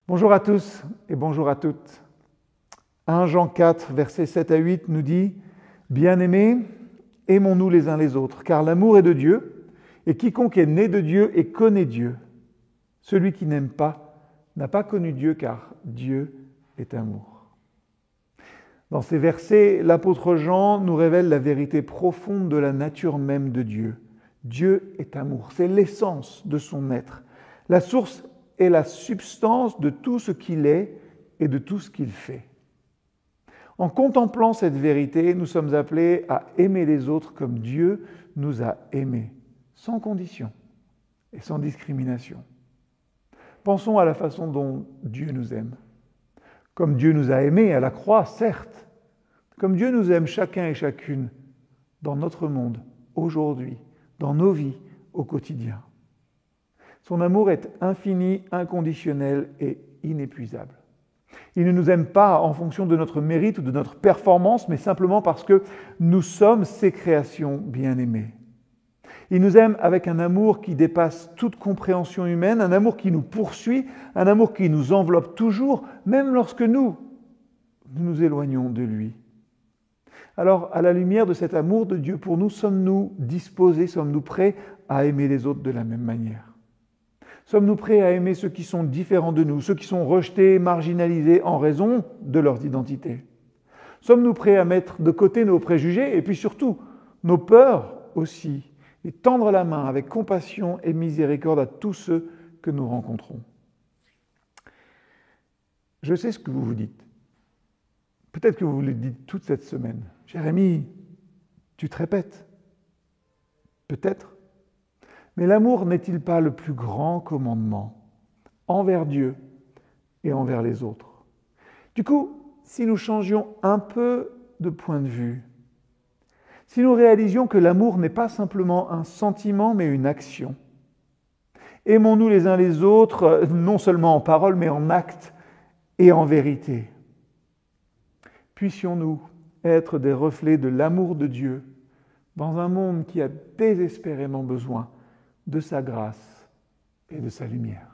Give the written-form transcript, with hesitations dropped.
Bonjour à tous et bonjour à toutes. 1 Jean 4, versets 7 à 8 nous dit « Bien-aimés, aimons-nous les uns les autres, car l'amour est de Dieu, et quiconque est né de Dieu et connaît Dieu. Celui qui n'aime pas n'a pas connu Dieu, car Dieu est amour. » Dans ces versets, l'apôtre Jean nous révèle la vérité profonde de la nature même de Dieu. Dieu est amour, c'est l'essence de son être, la source est la substance de tout ce qu'il est et de tout ce qu'il fait. En contemplant cette vérité, nous sommes appelés à aimer les autres comme Dieu nous a aimés, sans condition et sans discrimination. Pensons à la façon dont Dieu nous aime. Comme Dieu nous a aimés à la croix, certes, comme Dieu nous aime chacun et chacune dans notre monde, aujourd'hui, dans nos vies, au quotidien. Son amour est infini, inconditionnel et inépuisable. Il ne nous aime pas en fonction de notre mérite ou de notre performance, mais simplement parce que nous sommes ses créations bien-aimées. Il nous aime avec un amour qui dépasse toute compréhension humaine, un amour qui nous poursuit, un amour qui nous enveloppe toujours, même lorsque nous nous éloignons de lui. Alors, à la lumière de cet amour de Dieu pour nous, sommes-nous disposés, sommes-nous prêts à aimer les autres de la même manière ? Sommes-nous prêts à aimer ceux qui sont différents de nous, ceux qui sont rejetés, marginalisés en raison de leurs identités? Sommes-nous prêts à mettre de côté nos préjugés et puis surtout nos peurs aussi, et tendre la main avec compassion et miséricorde à tous ceux que nous rencontrons? Je sais ce que vous vous dites. Peut-être que vous vous le dites toute cette semaine. Jérémie, tu te répètes. Peut-être. Mais l'amour n'est-il pas le plus grand commandement envers Dieu et envers les autres? Du coup, si nous changions un peu de point de vue, si nous réalisions que l'amour n'est pas simplement un sentiment, mais une action, aimons-nous les uns les autres, non seulement en parole, mais en acte et en vérité. Puissions-nous être des reflets de l'amour de Dieu dans un monde qui a désespérément besoin de sa grâce et de sa lumière.